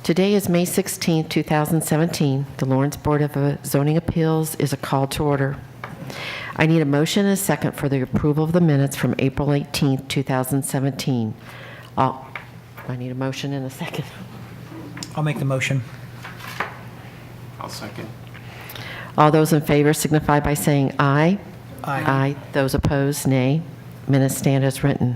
Today is May 16, 2017. The Lawrence Board of Zoning Appeals is a call to order. I need a motion and a second for the approval of the minutes from April 18, 2017. I need a motion and a second. I'll make the motion. I'll second. All those in favor signify by saying aye. Aye. Those opposed, nay. Minutes stand as written.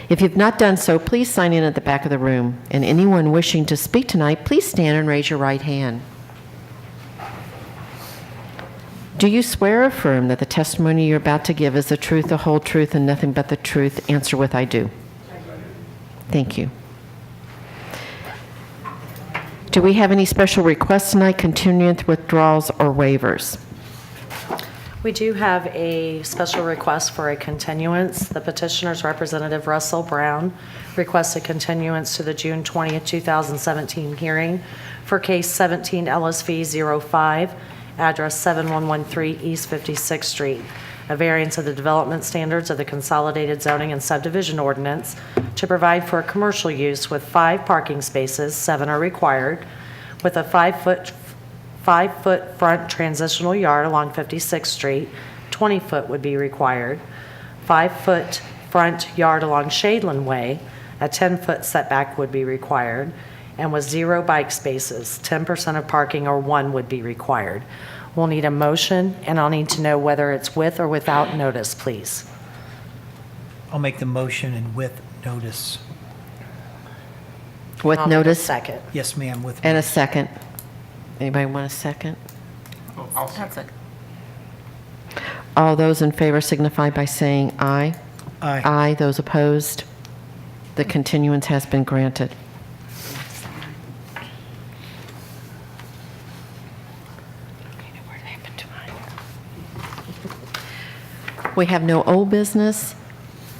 If you've not done so, please sign in at the back of the room. And anyone wishing to speak tonight, please stand and raise your right hand. Do you swear or affirm that the testimony you're about to give is the truth, the whole truth, and nothing but the truth? Answer with I do. Thank you. Do we have any special requests tonight, continuance, withdrawals, or waivers? We do have a special request for a continuance. The petitioner's representative, Russell Brown, requests a continuance to the June 20th, 2017 hearing for case 17 LSV 05, address 7113 East 56th Street, a variance of the development standards of the Consolidated Zoning and Subdivision Ordinance to provide for a commercial use with 5 parking spaces, 7 are required, with a 5-foot front transitional yard along 56th Street, 20-foot would be required. 5-foot front yard along Shadeland Way, a 10-foot setback would be required, and with 0 bike spaces, 10% of parking or 1 would be required. We'll need a motion, and I'll need to know whether it's with or without notice, please. I'll make the motion and with notice. With I'll need a notice second. Yes, ma'am, with and a notice. second. Anybody want a second? Oh, I'll second. All those in favor signify by saying aye. Aye. Aye. Those opposed? The continuance has been granted. We have no old business.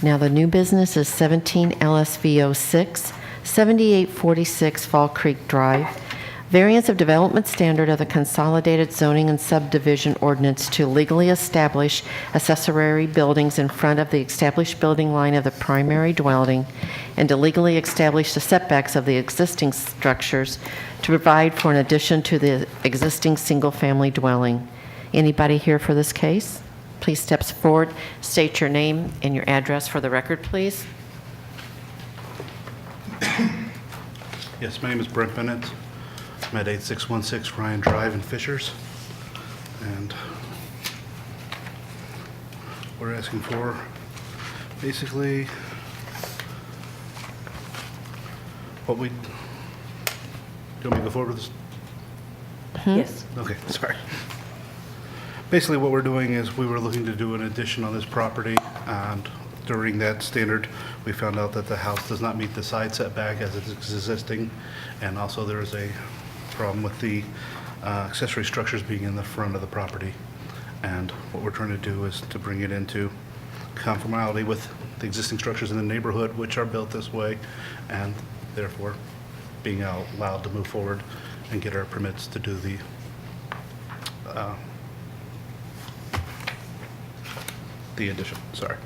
Now the new business is 17 LSV 06, 7846 Fall Creek Drive. Variance of development standard of the Consolidated Zoning and Subdivision Ordinance to legally establish accessory buildings in front of the established building line of the primary dwelling and to legally establish the setbacks of the existing structures to provide for an addition to the existing single-family dwelling. Anybody here for this case? Please step forward, state your name and your address for the record, please. Yes, my name is Brent Bennett. I'm at 8616 Ryan Drive in Fishers. And we're asking for basically what we... Do you want me to go forward with this? Yes. Okay, sorry. Basically, what we're doing is we were looking to do an addition on this property, and during that standard, we found out that the house does not meet the side setback as it's existing, and also there is a problem with the accessory structures being in the front of the property. And what we're trying to do is to bring it into conformity with the existing structures in the neighborhood, which are built this way, and therefore being allowed to move forward and get our permits to do the addition, sorry.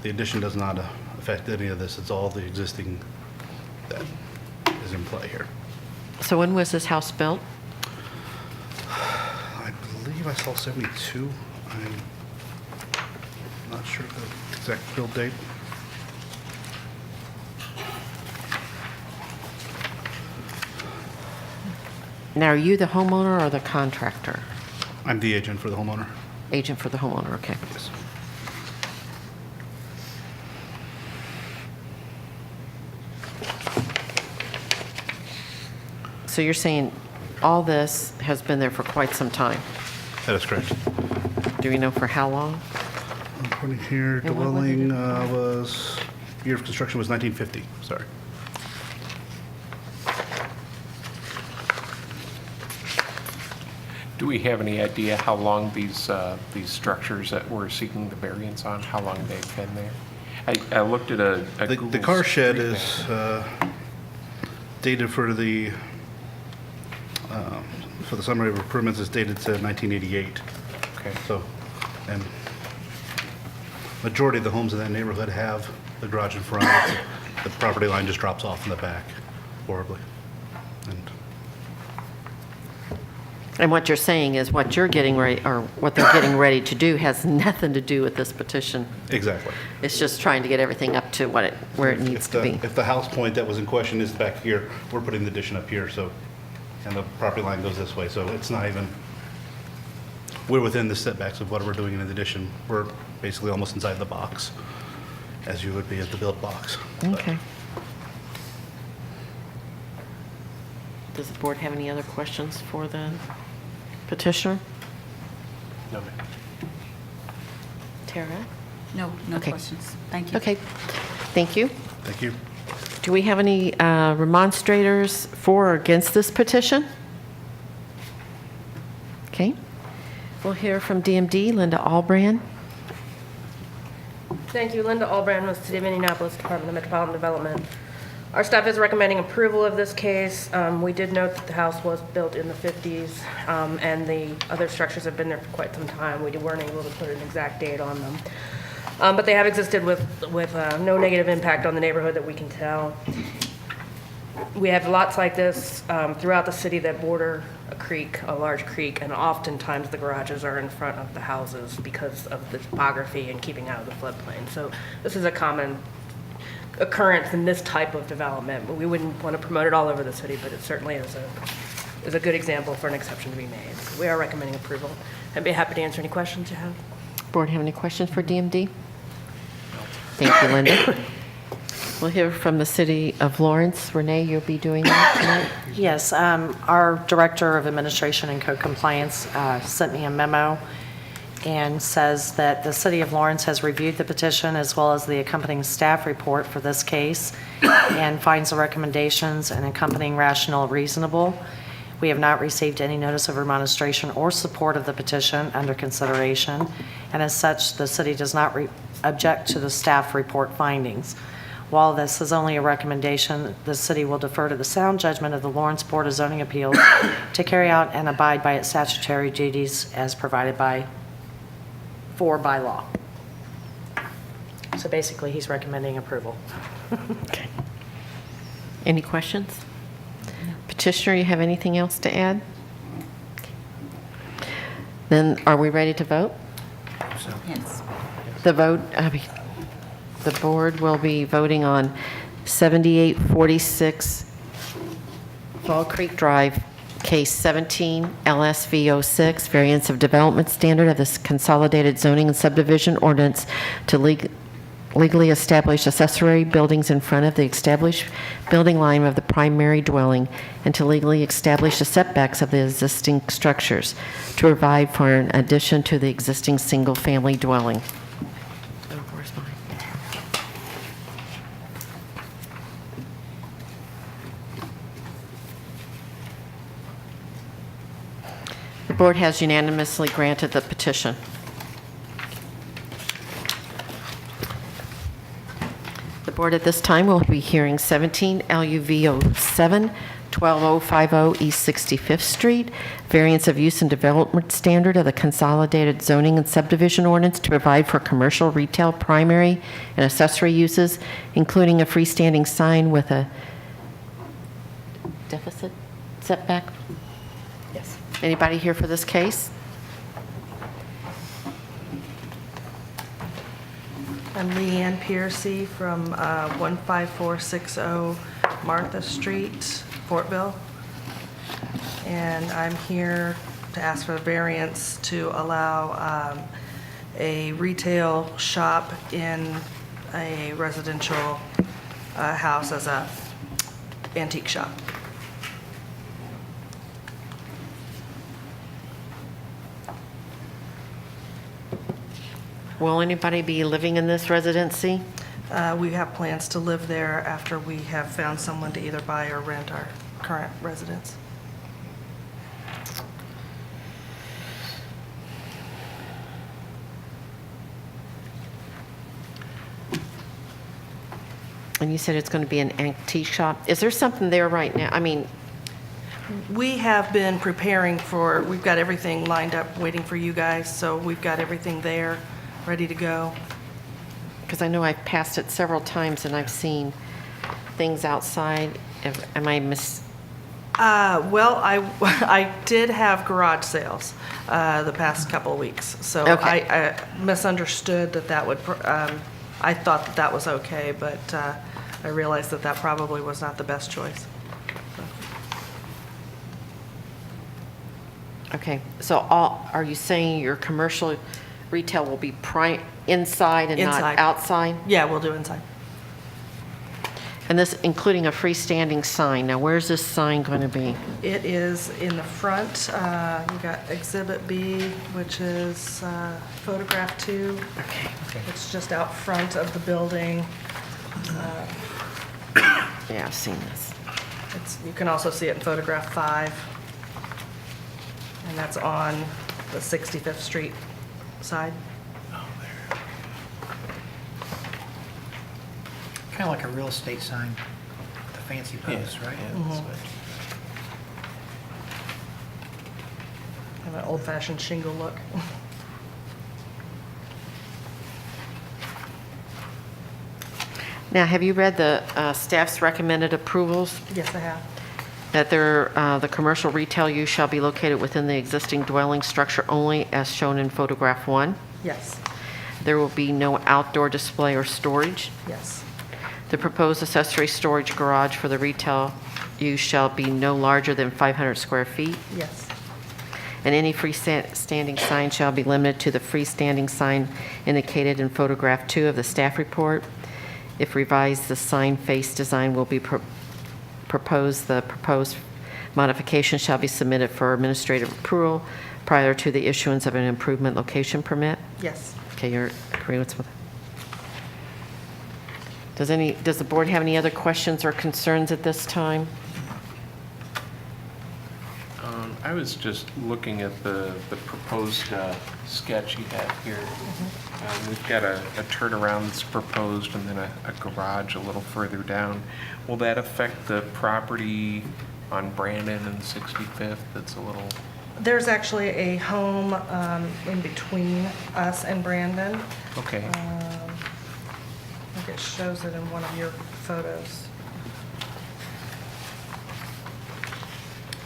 The addition does not affect any of this. It's all the existing that is in play here. So when was this house built? I believe I saw 72. I'm not sure the exact build date. Now, are you the homeowner or the contractor? I'm the agent for the homeowner. Agent for the homeowner, okay. Yes. So you're saying all this has been there for quite some time? That is correct. Do we know for how long? According here, And when was it? dwelling was, year of construction was 1950, sorry. Do we have any idea how long these structures that we're seeking the variance on, how long they've been there? I looked at a The Google car shed Street is Map. dated for the summary of permits is dated to 1988. Okay. So, and majority of the homes in that neighborhood have the garage in front. The property line just drops off in the back, horribly. And what you're saying is what you're getting ready, or what they're getting ready to do has nothing to do with this petition. Exactly. It's just trying to get everything up to where it needs to be. If the house point that was in question is back here, we're putting the addition up here, so, and the property line goes this way, so it's not even, we're within the setbacks of what we're doing in the addition. We're basically almost inside the box, as you would be at the build box. But Okay. Does the board have any other questions for the petitioner? No, ma'am. Tara? No Okay. questions. Thank you. Okay, thank you. Thank you. Do we have any remonstrators for or against this petition? Okay. We'll hear from DMD, Linda Albrand. Thank you. Linda Albrand with City of Indianapolis Department of Metropolitan Development. Our staff is recommending approval of this case. We did note that the house was built in the 50s, and the other structures have been there for quite some time. We weren't able to put an exact date on them. But they have existed with no negative impact on the neighborhood that we can tell. We have lots like this throughout the city that border a creek, a large creek, and oftentimes the garages are in front of the houses because of the topography and keeping out of the floodplain. So this is a common occurrence in this type of development. We wouldn't want to promote it all over the city, but it certainly is a good example for an exception to be made. So we are recommending approval. I'd be happy to answer any questions you have. Board have any questions for DMD? Thank you, Linda. We'll hear from the City of Lawrence. Renee, you'll be doing that tonight? Yes, our Director of Administration and Code Compliance sent me a memo and says that the City of Lawrence has reviewed the petition as well as the accompanying staff report for this case and finds the recommendations and accompanying rationale reasonable. We have not received any notice of remonstration or support of the petition under consideration, and as such, the city does not object to the staff report findings. While this is only a recommendation, the city will defer to the sound judgment of the Lawrence Board of Zoning Appeals to carry out and abide by its statutory duties as provided by law. So basically, he's recommending approval. Okay. Any questions? Petitioner, you have anything else to add? Then are we ready to vote? Yes. The the board will be voting on 7846 Fall Creek Drive, Case 17, LSV 06, Variance of Development Standard of the Consolidated Zoning and Subdivision Ordinance to legally establish accessory buildings in front of the established building line of the primary dwelling and to legally establish the setbacks of the existing structures to provide for an addition to the existing single-family dwelling. Oh, where's mine? The board has unanimously granted the petition. The board at this time will be hearing 17 LUV 07, 12050 East 65th Street, variance of use and development standard of the Consolidated Zoning and Subdivision Ordinance to provide for commercial, retail, primary, and accessory uses, including a freestanding sign with a deficit setback. Yes. Anybody here for this case? I'm Leanne Piercy from 15460 Martha Street, Fortville. And I'm here to ask for a variance to allow a retail shop in a residential house as a antique shop. Will anybody be living in this residency? We have plans to live there after we have found someone to either buy or rent our current residence. And you said it's going to be an antique shop. Is there something there right now? I mean, We have been preparing for, we've got everything lined up, waiting for you guys, so we've got everything there, ready to go. because I know I've passed it several times and I've seen things outside. Am I miss, Well, I did have garage sales the past couple of weeks, so Okay. I misunderstood that would, I thought that was okay, but I realized that probably was not the best choice. okay, so are you saying your commercial retail will be inside and not Inside. outside? Yeah, we'll do inside. And this including a freestanding sign. Now, where's this sign going to be? It is in the front, you got Exhibit B, which is photograph 2. Okay. It's just out front of the building. Yeah, I've seen this. You can also see it in photograph 5. And that's on the 65th Street side. Kind of like a real estate sign, the fancy post, right? Have an old-fashioned shingle look. Now, have you read the staff's recommended approvals? Yes, I have. That the commercial retail use shall be located within the existing dwelling structure only as shown in photograph 1. Yes, There will be no outdoor display or storage. yes, The proposed accessory storage garage for the retail use shall be no larger than 500 square feet. yes, And any freestanding sign shall be limited to the freestanding sign indicated in photograph 2 of the staff report. If revised, the sign face design will be proposed. The proposed modification shall be submitted for administrative approval prior to the issuance of an improvement location permit. yes. Okay, you're agreeing with that? Does the board have any other questions or concerns at this time? I was just looking at the proposed sketch you have here. We've got a turnaround that's proposed and then a garage a little further down. Will that affect the property on Brandon and 65th that's a little, There's actually a home in between us and Brandon. okay. I think it shows it in one of your photos.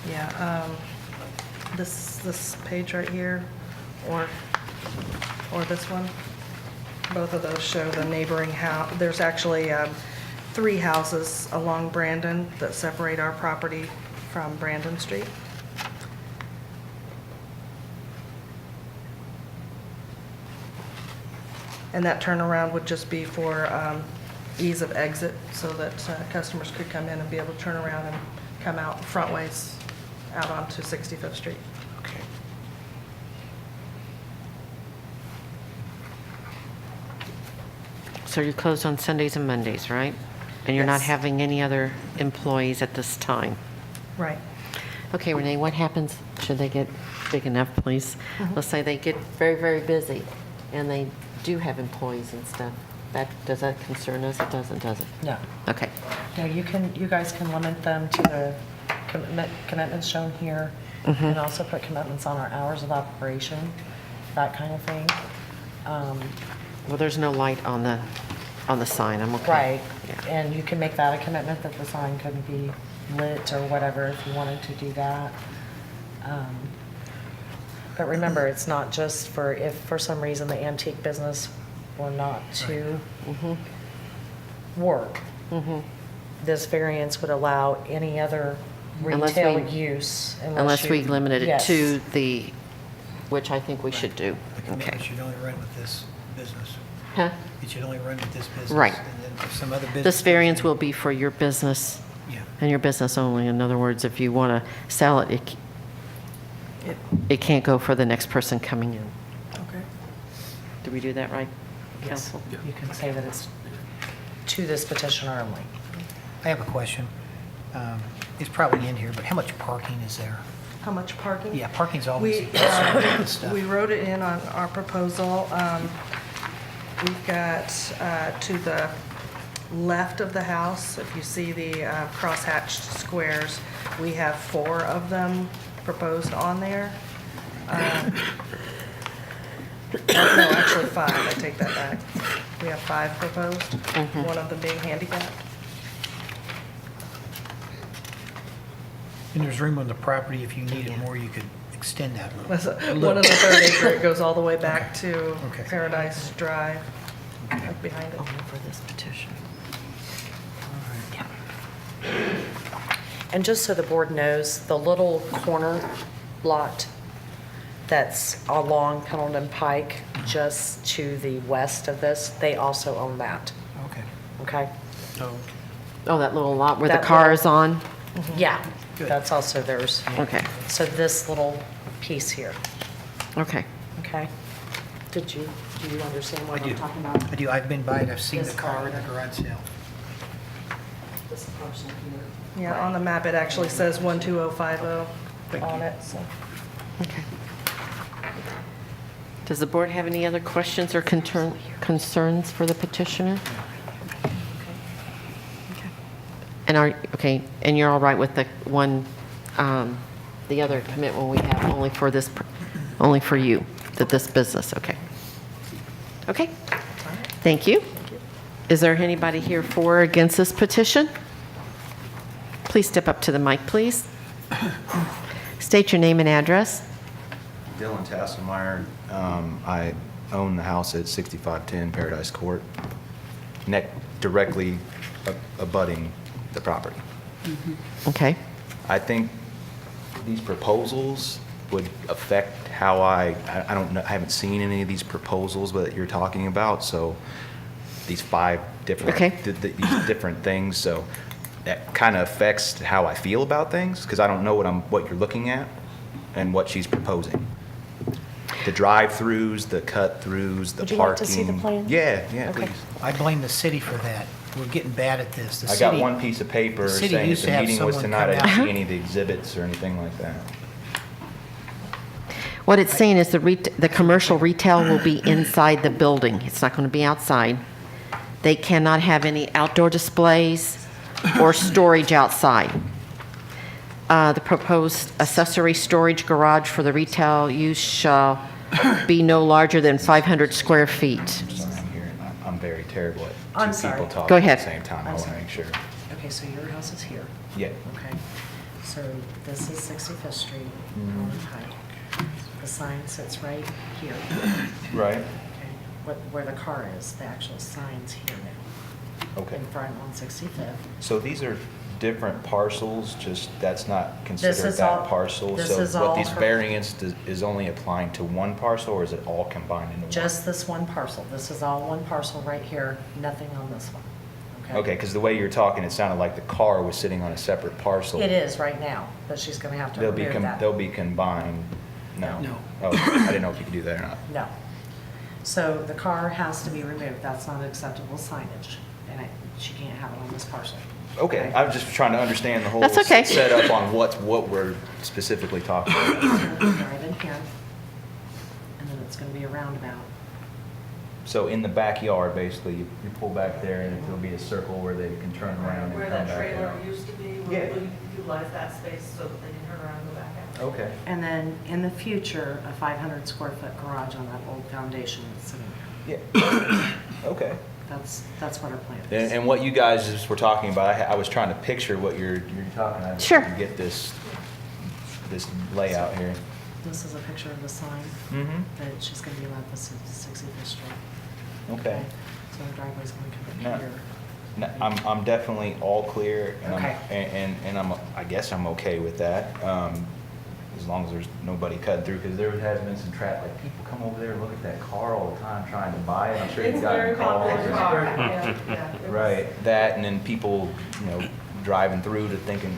Yeah, this page right here, or this one, both of those show the neighboring house. There's actually 3 houses along Brandon that separate our property from Brandon Street. And that turnaround would just be for ease of exit, so that customers could come in and be able to turn around and come out front ways out onto 65th Street. Okay. So you're closed on Sundays and Mondays, right? And you're not Yes. having any other employees at this time? Right. Okay, Renee, what happens, should they get big enough, please? Let's say they get very, very busy, and they do have employees and stuff. Does that concern us? It doesn't, does it? No. Okay. No, you guys can limit them to the commitments shown here, and also put commitments on our hours of operation, that kind of thing. Well, there's no light on the sign, I'm okay. Right, Yeah. and you can make that a commitment that the sign couldn't be lit or whatever if you wanted to do that. But remember, it's not just for, if for some reason the antique business were not to work. This variance would allow any other Unless retail we- use. Unless we you- limited it yes. to which I think we should do. The Okay. commitment should only run with this business. Huh? It should only run with this business. Right. And then if some other business. This variance will be for your business Yeah. and your business only. In other words, if you want to sell it, it can't go for the next person coming in. Okay. Did we do that right, Yes, counsel? you can say that it's to this petitioner only. I have a question. It's probably in here, but how much parking is there? How much parking? Yeah, parking's always We, a concern with this stuff. we wrote it in on our proposal. We've got to the left of the house, if you see the crosshatched squares, we have 4 of them proposed on there. No, actually 5, I take that back. We have 5 proposed, one of them being handicapped. And there's room on the property, if you needed more, you could extend that a little. That's a one little. of the third acre, it goes all the way back to Okay. Paradise Drive, up behind it. Only for this petition. And just so the board knows, the little corner lot that's along Pendleton Pike, just to the west of this, they also own that, Okay. okay? Oh, that little lot where the That car little- is on? Yeah, Good. that's also theirs. Okay, So this little piece here, okay. okay? Do you understand what I I'm do. talking about? I do, I've been by it, I've seen the This car in the part. garage sale. This parcel here. Yeah, on the map, it actually says 12050 on it, so. Okay. Does the board have any other questions or concerns for the petitioner? And and you're all right with the one, the other commitment we have only for this, only for you, that this business, okay. Okay, thank you. Is there anybody here for or against this petition? Please step up to the mic, please. State your name and address. Dylan Tasselmeyer. I own the house at 6510 Paradise Court, directly abutting the property. Okay, I think these proposals would affect how I don't know, I haven't seen any of these proposals that you're talking about, so these 5 different, Okay. these different things, so that kind of affects how I feel about things, because I don't know what you're looking at and what she's proposing. The drive-throughs, the cut-throughs, the Would you parking. like to see the plan? Yeah, Okay. please. I blame the city for that. We're getting bad at this. The I got city- one piece of paper the city saying used that to the have meeting was someone tonight. I come didn't out. see any of the exhibits or anything like that. what it's saying is the commercial retail will be inside the building. It's not going to be outside. They cannot have any outdoor displays or storage outside. The proposed accessory storage garage for the retail use shall be no larger than 500 square feet. Sorry, I'm hearing, I'm very terrible I'm at two sorry. people talking Go at ahead. the same time. I I'm want to sorry. make sure. Okay, so your house is here. Yeah. Okay, so this is 65th Street, Mm-hmm. Pendleton Pike. The sign sits right here, Right. okay? Where the car is, the actual sign's here now. Okay. In front on 65th. So these are different parcels, just that's not considered is that all- parcel? this So is what all these for- variance is only applying to one parcel, or is it all combined into one? Just this one parcel. This is all one parcel right here, nothing on this one, okay? Okay, because the way you're talking, it sounded like the car was sitting on a separate parcel. It is right now, but she's gonna have to They'll be, remove that. they'll be combined? No? No. Oh, I didn't know if you could do that or not. No. So the car has to be removed. That's not acceptable signage, and she can't have it on this parcel. Okay, I was just trying to understand the whole That's okay. setup on what we're specifically talking about. Drive in here, and then it's gonna be a roundabout. So in the backyard, basically, you pull back there and there'll be a circle where they can turn around and come Where back that trailer there. used to be, Yeah. we'll utilize that space so that they can turn around and go back out. Okay. And then in the future, a 500 square foot garage on that old foundation that's sitting there. Yeah. Okay. That's what our plan And, is. and what you guys just were talking about, I was trying to picture what you're talking about. Sure. To get this layout here. This is a picture of the sign Mm-hmm. that she's gonna be allowed to 65th Street. Okay. So the driveway's gonna No. come up here. No, I'm definitely all clear, and Okay. I guess I'm okay with that, as long as there's nobody cutting through, because there has been some like people come over there and look at that car all the time trying to buy it. I'm sure you've gotten calls. Right, that, and then people, driving through to thinking,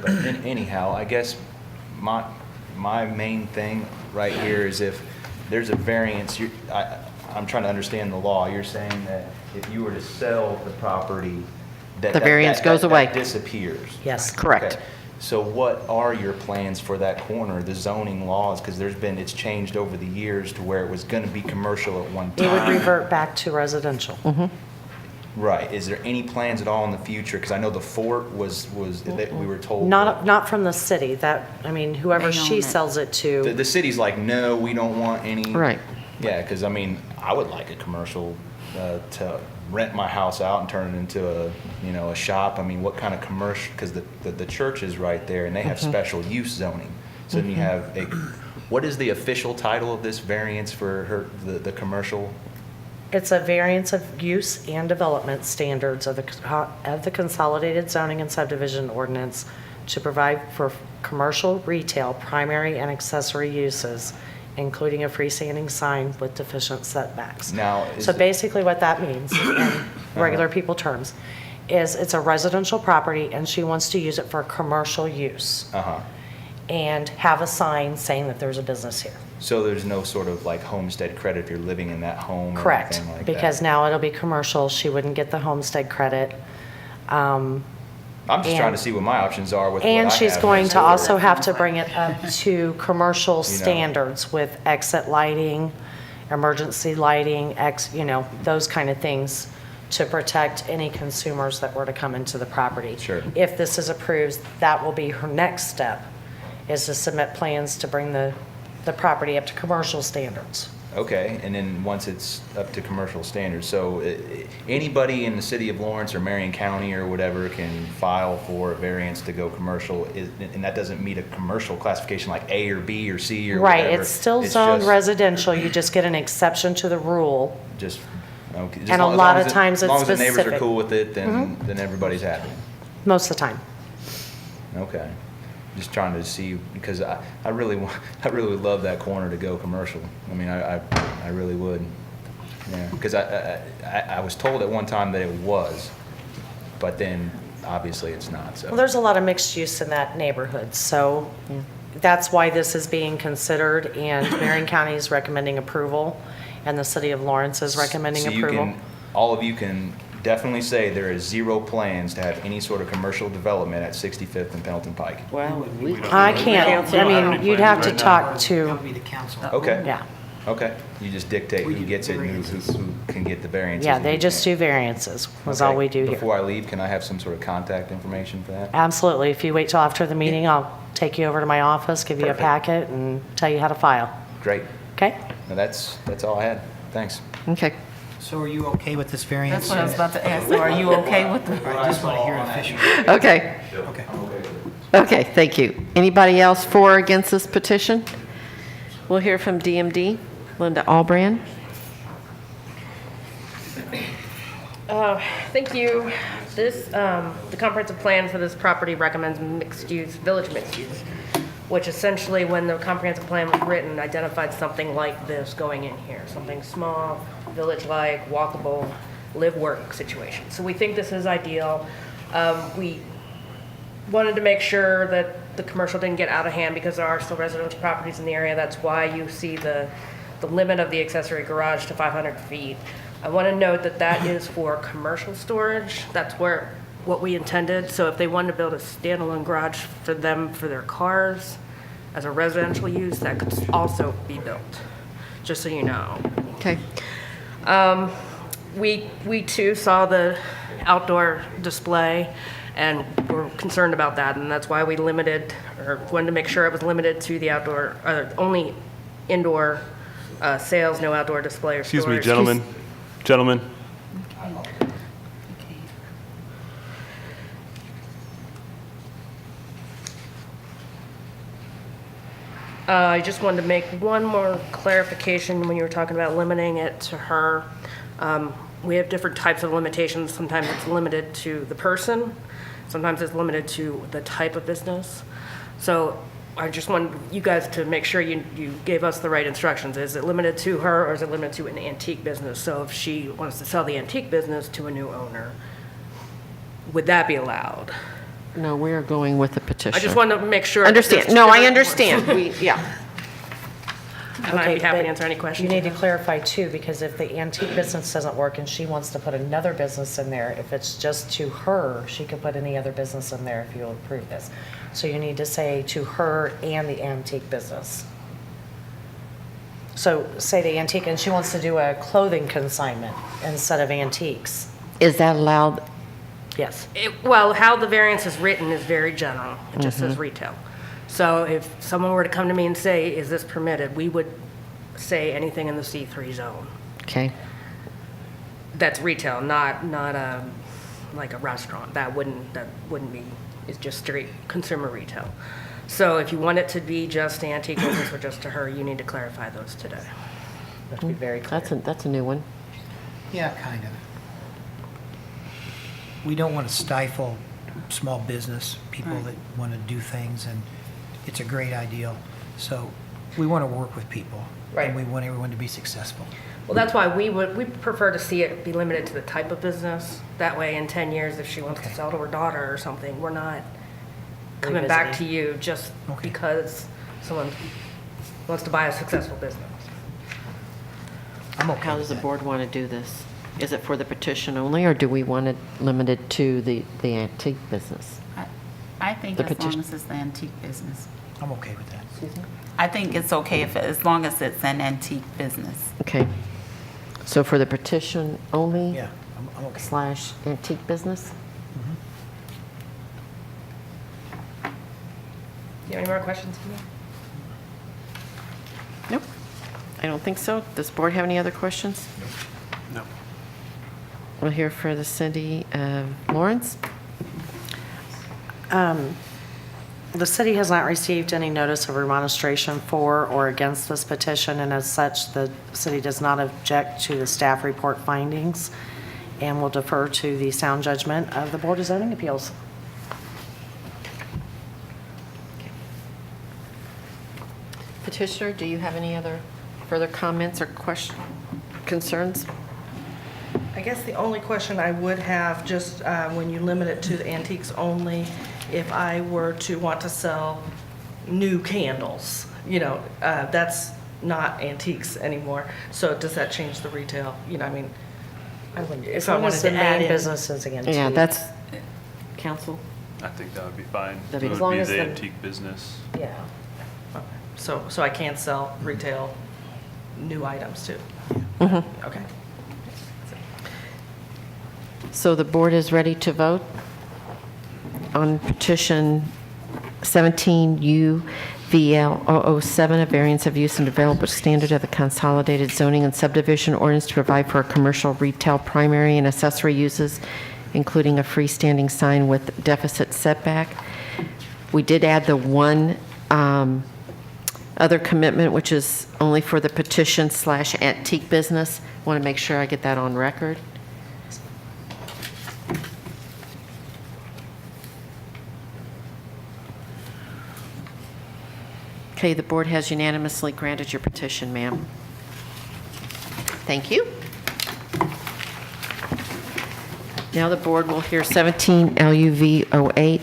but anyhow, I guess my main thing right here is if there's a variance, I'm trying to understand the law. You're saying that if you were to sell the property, The variance goes away. that disappears. Yes. Correct. Okay. So what are your plans for that corner, the zoning laws? Because it's changed over the years to where it was going to be commercial at one It would time. revert back to residential. Right. Is there any plans at all in the future? Because I know the fort was that we were told. Not from the city, whoever They she own it. sells it to. The city's like, no, we don't want any. Right. Yeah, because I would like a commercial to rent my house out and turn it into a, you know, a shop? I mean, what kind of commercial, because the church is right there and they have special use zoning. So then you have what is the official title of this variance for the commercial? It's a variance of use and development standards of the Consolidated Zoning and Subdivision Ordinance to provide for commercial, retail, primary, and accessory uses, including a freestanding sign with deficient setbacks. Now, So basically what that means, in regular people terms, is it's a residential property and she wants to use it for commercial use Uh-huh. and have a sign saying that there's a business here. So there's no sort of like homestead credit if you're living in that home or Correct, anything like that? because now it'll be commercial, she wouldn't get the homestead credit. I'm just trying to see what my options are with what I And have. she's going to here. also have to bring it up to commercial standards with exit lighting, emergency lighting, those kind of things to protect any consumers that were to come into the property. Sure. If this is approved, that will be her next step, is to submit plans to bring the property up to commercial standards. Okay, and then once it's up to commercial standards, so anybody in the city of Lawrence or Marion County or whatever can file for a variance to go commercial, and that doesn't meet a commercial classification like A or B or C or Right, whatever. it's still zoned just- residential, you just get an exception to the rule. Just, okay. And a lot of times As long it's as the neighbors are specific. cool with it, then everybody's happy. Most of the time. Okay. Just trying to see, because I really would love that corner to go commercial. I mean, I really would. Yeah, because I was told at one time that it was, but then obviously it's not, so. Well, there's a lot of mixed use in that neighborhood, so that's why this is being considered, and Marion County is recommending approval, and the city of Lawrence is recommending So you approval. can, all of you can definitely say there is zero plans to have any sort of commercial development at 65th and Pendleton Pike. Well, I can't, I mean, you'd have to talk That to, would be the council. Okay. yeah, Okay. You just dictate who gets it and who can get the variances. yeah, and they who just can't. do variances, was all Okay. we do here. Before I leave, can I have some sort of contact information for that? Absolutely, if you wait till after the meeting, I'll take you over to my office, give you a Perfect. packet, and tell you how to file, Great. okay? Now that's all I had. Thanks. okay. So are you okay with this variance? That's what I was about to ask. So are you okay with the? I just want to hear it officially. Okay, Okay. okay, thank you. Anybody else for or against this petition? We'll hear from DMD, Linda Albrand. Thank you. This, the comprehensive plan for this property recommends mixed use, village mixed use, which essentially, when the comprehensive plan was written, identified something like this going in here, something small, village-like, walkable, live-work situation. So we think this is ideal. We wanted to make sure that the commercial didn't get out of hand because there are still residential properties in the area. That's why you see the limit of the accessory garage to 500 feet. I want to note that that is for commercial storage. That's what we intended. So if they wanted to build a standalone garage for them, for their cars, as a residential use, that could also be built, just so you know. Okay, We too saw the outdoor display, and we're concerned about that, and that's why we limited, or wanted to make sure it was limited to the outdoor, only indoor sales, no outdoor display or storage. Excuse me, gentlemen. Gentlemen, I just wanted to make one more clarification when you were talking about limiting it to her. We have different types of limitations. Sometimes it's limited to the person, sometimes it's limited to the type of business. So I just wanted you guys to make sure you gave us the right instructions. Is it limited to her, or is it limited to an antique business? So if she wants to sell the antique business to a new owner, would that be allowed? no, we are going with the petitioner. I just wanted to make sure. Understand, no, I understand, yeah. And I'd be happy to but answer any questions. You need to clarify too, because if the antique business doesn't work and she wants to put another business in there, if it's just to her, she could put any other business in there if you'll approve this. So you need to say to her and the antique business. So say the antique, and she wants to do a clothing consignment instead of antiques. Is that allowed? Yes. Well, how the variance is written is very general. It just says retail. So if someone were to come to me and say, is this permitted, we would say anything in the C3 zone. Okay, that's retail, not like a restaurant. That wouldn't be, it's just straight consumer retail. So if you want it to be just antique business or just to her, you need to clarify those today. Have to be very clear. That's a new one. Yeah, kind of. We don't want to stifle small business, people that want to do things, and it's a great ideal. So we want to work with people. Right. And we want everyone to be successful. Well, that's why we prefer to see it be limited to the type of business. That way, in 10 years, if she wants to Okay. sell to her daughter or something, we're not coming back to Revisiting. you just Okay. because someone wants to buy a successful business. I'm okay How with does the that. board want to do this? Is it for the petition only, or do we want it limited to the antique business? I think The as long petition- as it's the antique business. I'm okay with that. I think it's okay as long as it's an antique business. Okay. So for the petition only Yeah, I'm okay. slash antique business? Do you have any more questions for me? Nope. I don't think so. Does the board have any other questions? No. We'll hear for the city of Lawrence. The city has not received any notice of remonstration for or against this petition, and as such, the city does not object to the staff report findings and will defer to the sound judgment of the Board of Zoning Appeals. Petitioner, do you have any other further comments or concerns? I guess the only question I would have, just when you limit it to the antiques only, if I were to want to sell new candles, that's not antiques anymore. So does that change the retail? I mean, As if I long wanted as the to add main in. business is antique. Yeah, that's, council? I think that would be fine. That'd be- It As would long be as the the- antique business. Yeah. So I can't sell retail new items too? Okay. So the board is ready to vote on petition 17UVL007, a variance of use and development standard of the Consolidated Zoning and Subdivision Ordinance to provide for a commercial retail primary and accessory uses, including a freestanding sign with deficit setback. We did add the one other commitment, which is only for the petition slash antique business. Want to make sure I get that on record. Okay, the board has unanimously granted your petition, ma'am. Thank you. Now the board will hear 17 LUV 08,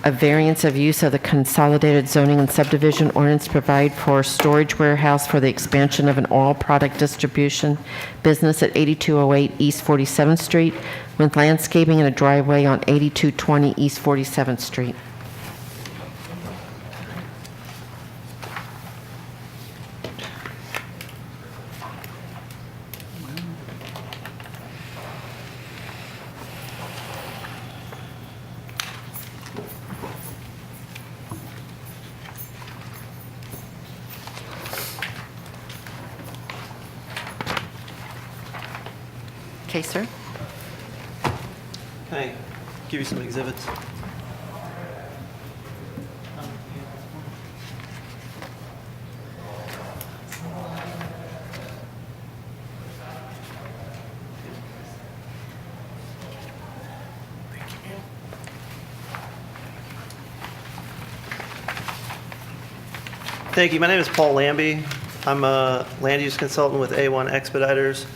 a variance of use of the Consolidated Zoning and Subdivision Ordinance to provide for storage warehouse for the expansion of an oil product distribution business at 8208 East 47th Street with landscaping and a driveway on 8220 East 47th Street. Okay, sir. Can I give you some exhibits? Thank you. My name is Paul Lambie. I'm a land use consultant with A1 Expeditors.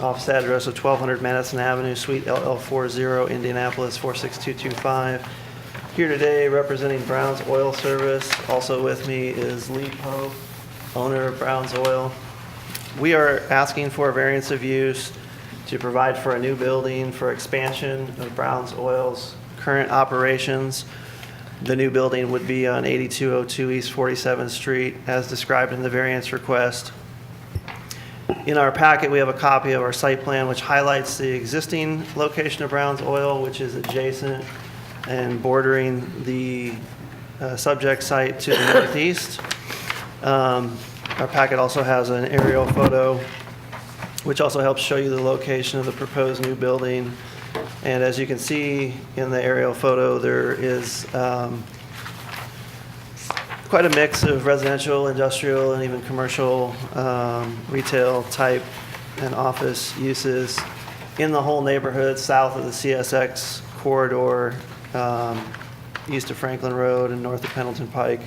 Office address of 1200 Madison Avenue, Suite LL40, Indianapolis 46225. Here today representing Brown's Oil Service. Also with me is Lee Poe, owner of Brown's Oil. We are asking for a variance of use to provide for a new building for expansion of Brown's Oil's current operations. The new building would be on 8202 East 47th Street as described in the variance request. In our packet, we have a copy of our site plan which highlights the existing location of Brown's Oil, which is adjacent and bordering the subject site to the northeast. Our packet also has an aerial photo which also helps show you the location of the proposed new building. And as you can see in the aerial photo, there is quite a mix of residential, industrial, and even commercial, retail type and office uses in the whole neighborhood south of the CSX corridor, east of Franklin Road and north of Pendleton Pike.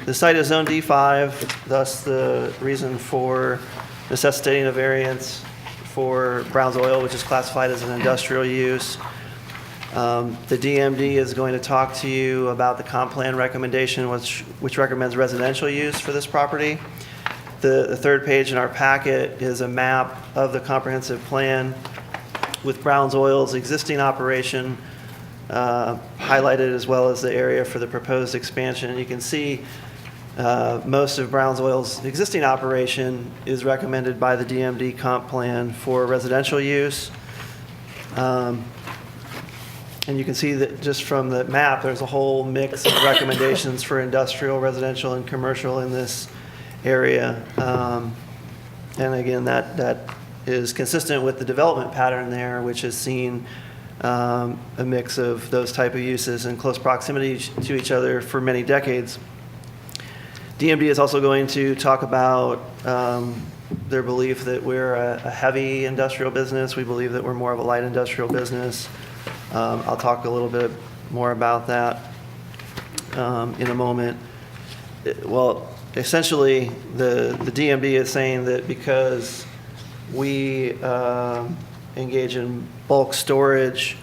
The site is Zone D5, thus the reason for necessitating a variance for Brown's Oil, which is classified as an industrial use. The DMD is going to talk to you about the comp plan recommendation, which recommends residential use for this property. The third page in our packet is a map of the comprehensive plan with Brown's Oil's existing operation highlighted, as well as the area for the proposed expansion. And you can see most of Brown's Oil's existing operation is recommended by the DMD comp plan for residential use. And you can see that just from the map, there's a whole mix of recommendations for industrial, residential, and commercial in this area. And again, that is consistent with the development pattern there, which has seen a mix of those type of uses in close proximity to each other for many decades. DMD is also going to talk about their belief that we're a heavy industrial business. We believe that we're more of a light industrial business. I'll talk a little bit more about that in a moment. Well, essentially, the DMD is saying that because we engage in bulk storage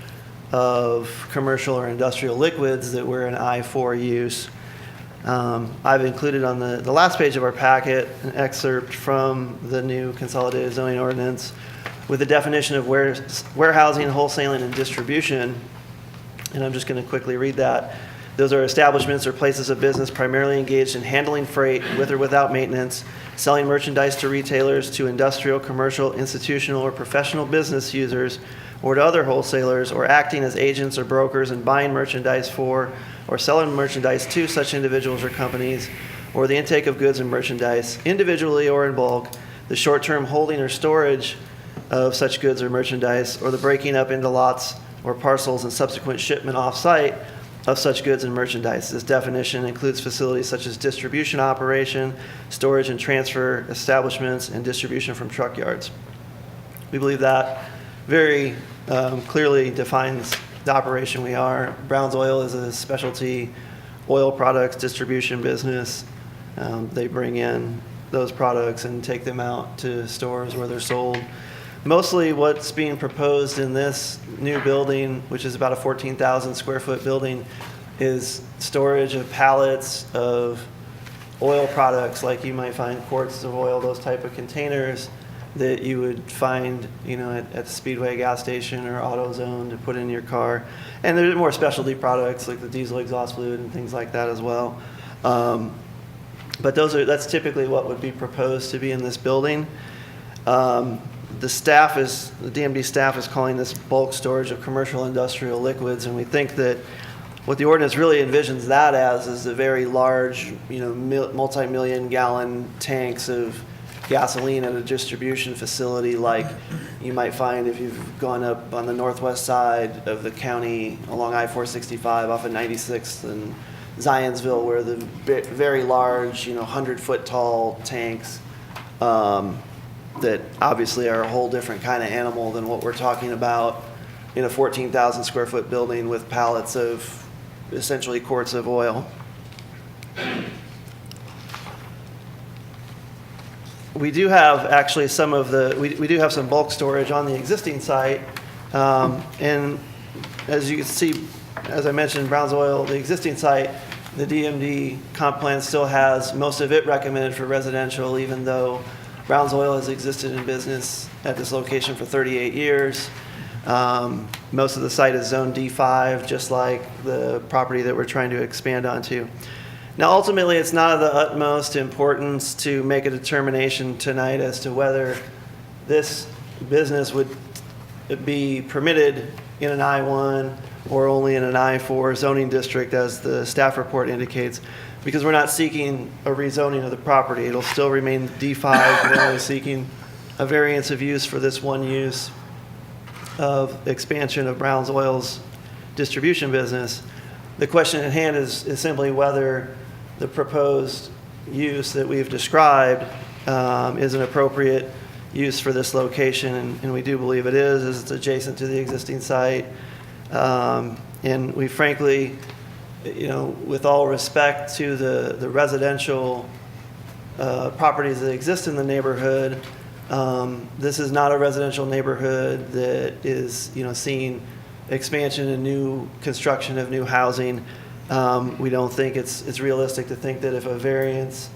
of commercial or industrial liquids, that we're an I-4 use. I've included on the last page of our packet an excerpt from the new Consolidated Zoning Ordinance with the definition of warehousing, wholesaling, and distribution. And I'm just going to quickly read that. Those are establishments or places of business primarily engaged in handling freight with or without maintenance, selling merchandise to retailers, to industrial, commercial, institutional, or professional business users, or to other wholesalers, or acting as agents or brokers and buying merchandise for or selling merchandise to such individuals or companies, or the intake of goods and merchandise, individually or in bulk, the short-term holding or storage of such goods or merchandise, or the breaking up into lots or parcels and subsequent shipment off-site of such goods and merchandise. This definition includes facilities such as distribution operation, storage and transfer establishments, and distribution from truck yards. We believe that very clearly defines the operation we are. Brown's Oil is a specialty oil products distribution business. They bring in those products and take them out to stores where they're sold. Mostly what's being proposed in this new building, which is about a 14,000 square foot building, is storage of pallets of oil products, like you might find quarts of oil, those type of containers that you would find, at the Speedway gas station or AutoZone to put in your car. And there's more specialty products like the diesel exhaust fluid and things like that as well. But that's typically what would be proposed to be in this building. The DMD staff is calling this bulk storage of commercial industrial liquids, and we think that what the ordinance really envisions that as is the very large, multi-million gallon tanks of gasoline at a distribution facility, like you might find if you've gone up on the northwest side of the county along I-465 off of 96th and Zionsville, where the very large, 100-foot tall tanks that obviously are a whole different kind of animal than what we're talking about in a 14,000 square foot building with pallets of essentially quarts of oil. We do have actually we do have some bulk storage on the existing site. And as you can see, as I mentioned, Brown's Oil, the existing site, the DMD comp plan still has most of it recommended for residential, even though Brown's Oil has existed in business at this location for 38 years. Most of the site is Zone D5, just like the property that we're trying to expand onto. Now, ultimately, it's not of the utmost importance to make a determination tonight as to whether this business would be permitted in an I-1 or only in an I-4 zoning district, as the staff report indicates, because we're not seeking a rezoning of the property. It'll still remain D5. We're only seeking a variance of use for this one use of expansion of Brown's Oil's distribution business. The question at hand is simply whether the proposed use that we've described is an appropriate use for this location, and we do believe it is, as it's adjacent to the existing site. And we frankly, with all respect to the residential properties that exist in the neighborhood, this is not a residential neighborhood that is, seeing expansion and new construction of new housing. We don't think it's realistic to think that if a variance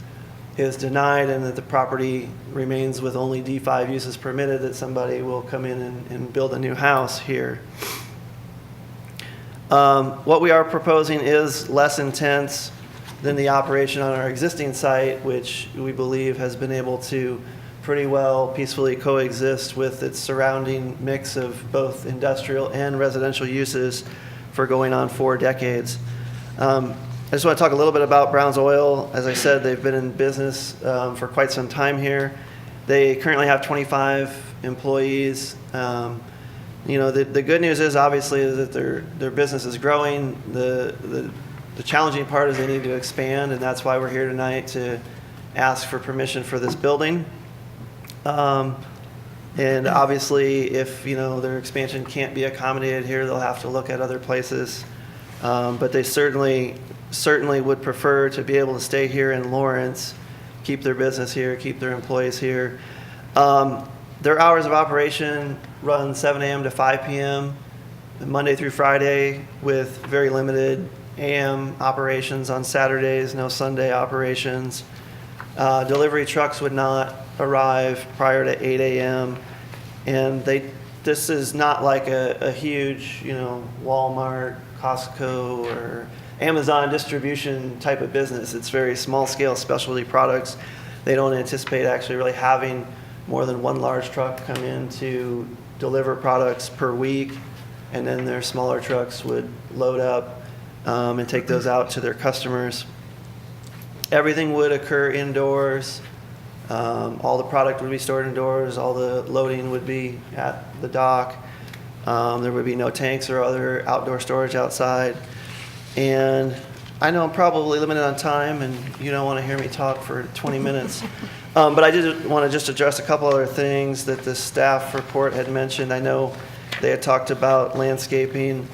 is denied and that the property remains with only D5 uses permitted, that somebody will come in and build a new house here. What we are proposing is less intense than the operation on our existing site, which we believe has been able to pretty well peacefully coexist with its surrounding mix of both industrial and residential uses for going on 4 decades. I just want to talk a little bit about Brown's Oil. As I said, they've been in business for quite some time here. They currently have 25 employees. The good news is obviously is that their business is growing. The challenging part is they need to expand, and that's why we're here tonight to ask for permission for this building. And obviously, if their expansion can't be accommodated here, they'll have to look at other places. But they certainly would prefer to be able to stay here in Lawrence, keep their business here, keep their employees here. Their hours of operation run 7 a.m. to 5 p.m. Monday through Friday, with very limited AM operations on Saturdays, no Sunday operations. Delivery trucks would not arrive prior to 8 a.m. And this is not like a huge, Walmart, Costco, or Amazon distribution type of business. It's very small scale specialty products. They don't anticipate actually really having more than one large truck come in to deliver products per week, and then their smaller trucks would load up and take those out to their customers. Everything would occur indoors. All the product would be stored indoors. All the loading would be at the dock. There would be no tanks or other outdoor storage outside. And I know I'm probably limited on time, and you don't want to hear me talk for 20 minutes. But I did want to just address a couple other things that the staff report had mentioned. I know they had talked about landscaping,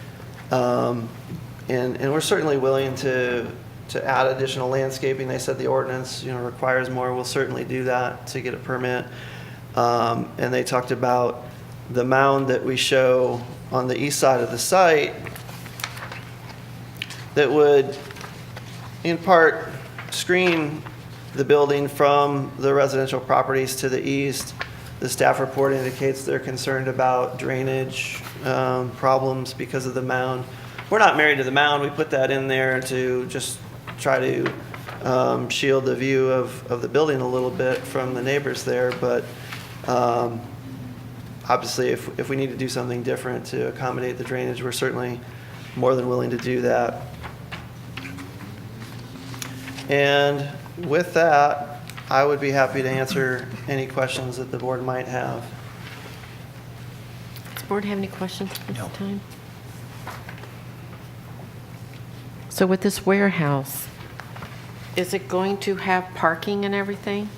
and we're certainly willing to add additional landscaping. They said the ordinance, requires more. We'll certainly do that to get a permit. And they talked about the mound that we show on the east side of the site that would, in part, screen the building from the residential properties to the east. The staff report indicates they're concerned about drainage problems because of the mound. We're not married to the mound. We put that in there to just try to shield the view of the building a little bit from the neighbors there. But obviously, if we need to do something different to accommodate the drainage, we're certainly more than willing to do that. And with that, I would be happy to answer any questions that the board might have. Does the board have any questions at this No. time? So with this warehouse, is it going to have parking and everything?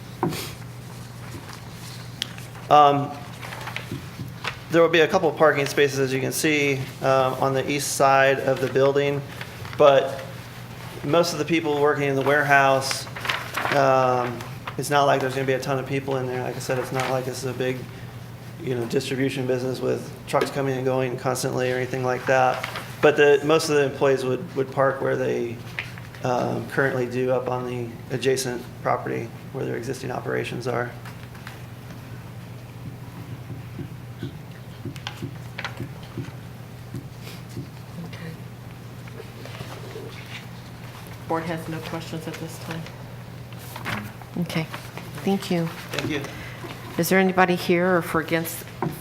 There will be a couple of parking spaces, as you can see, on the east side of the building, but most of the people working in the warehouse, it's not like there's going to be a ton of people in there. Like I said, it's not like this is a big, distribution business with trucks coming and going constantly or anything like that. But most of the employees would park where they currently do, up on the adjacent property where their existing operations are. Board has no questions at this time. Okay, thank you. Thank you. Is there anybody here for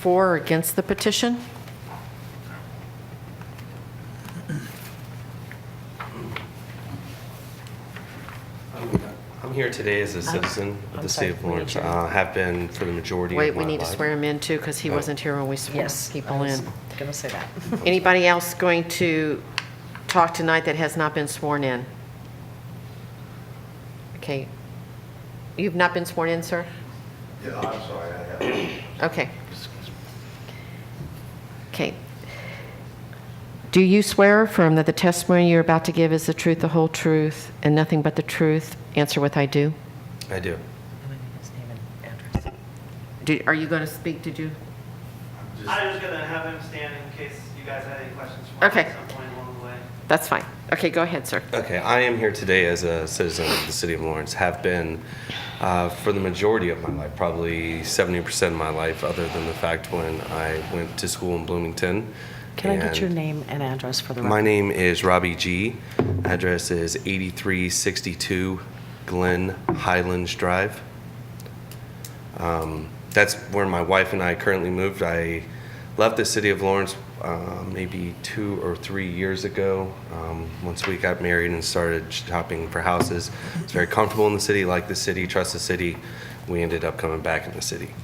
or against the petition? I'm here today as a citizen of I'm the city sorry, of we need Lawrence. you. Have been for the majority Wait, of my we life. need to swear him in too, because he Oh. wasn't here when we swore Yes. people I was in. going to say that. Anybody else going to talk tonight that has not been sworn in? Okay. You've not been sworn in, sir? Yeah, I'm sorry, I have. Okay. Okay. Do you swear or affirm that the testimony you're about to give is the truth, the whole truth, and nothing but the truth? Answer with I do. I do. His name and address. Are you going to speak? Did you? I was going to have him stand in case you guys had any questions for Okay. him at some point along the way. That's fine. Okay, go ahead, sir. Okay, I am here today as a citizen of the city of Lawrence. Have been for the majority of my life, probably 70% of my life, other than the fact when I went to school in Bloomington. Can I get your And name and address for the record? My name is Robbie G. Address is 8362 Glen Highlands Drive. That's where my wife and I currently moved. I left the city of Lawrence maybe 2 or 3 years ago. Once we got married and started shopping for houses, I was very comfortable in the city, liked the city, trust the city. We ended up coming back in the city.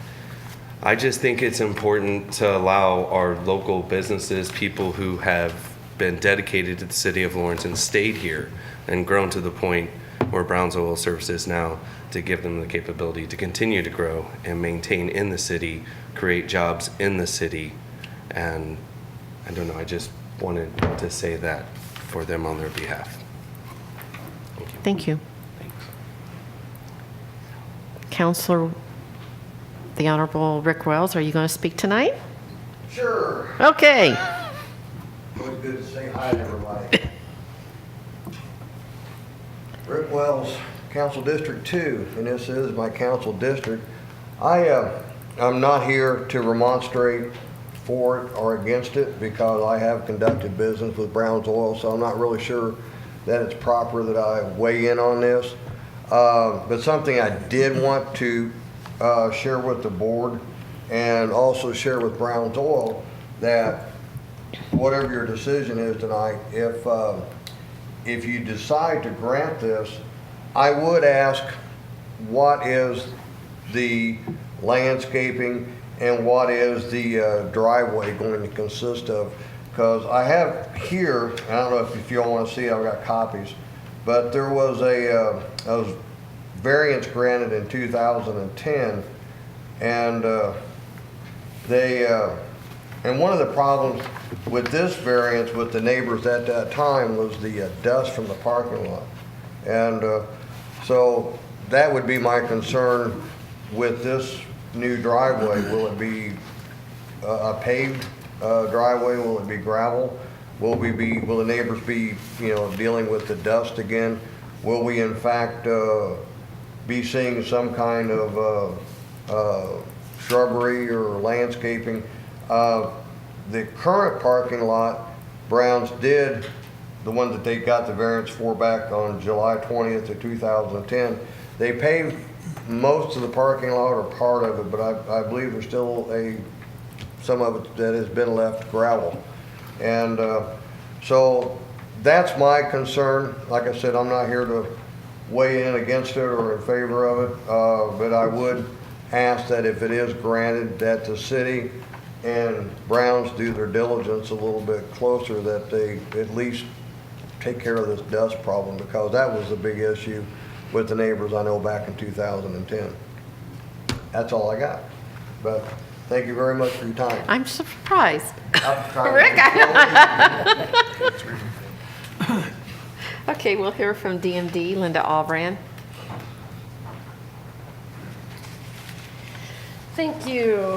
I just think it's important to allow our local businesses, people who have been dedicated to the city of Lawrence and stayed here and grown to the point where Brown's Oil Service is now, to give them the capability to continue to grow and maintain in the city, create jobs in the city. And I don't know, I just wanted to say that for them on their behalf. Thank you. Thanks. Counselor, the Honorable Rick Wells, are you going to speak tonight? Sure. Okay. Always good to say hi to everybody. Rick Wells, Council District 2, and this is my council district. I'm not here to remonstrate for it or against it because I have conducted business with Brown's Oil, so I'm not really sure that it's proper that I weigh in on this. But something I did want to share with the board and also share with Brown's Oil, that whatever your decision is tonight, if you decide to grant this, I would ask what is the landscaping and what is the driveway going to consist of? Because I have here, I don't know if you all want to see it, I've got copies, but there was a variance granted in 2010, and and one of the problems with this variance with the neighbors at that time was the dust from the parking lot. And so that would be my concern with this new driveway. Will it be a paved driveway? Will it be gravel? Will the neighbors be, dealing with the dust again? Will we in fact be seeing some kind of shrubbery or landscaping? The current parking lot, Browns did, the one that they got the variance for back on July 20th of 2010, they paved most of the parking lot or part of it, but I believe there's still some of it that has been left gravel. And so that's my concern. Like I said, I'm not here to weigh in against it or in favor of it, but I would ask that if it is granted, that the city and Browns do their diligence a little bit closer, that they at least take care of this dust problem, because that was the big issue with the neighbors I know back in 2010. That's all I got. But thank you very much for your time. I'm surprised. I'm trying Rick, Okay, we'll hear from DMD, Linda Albran. Thank you.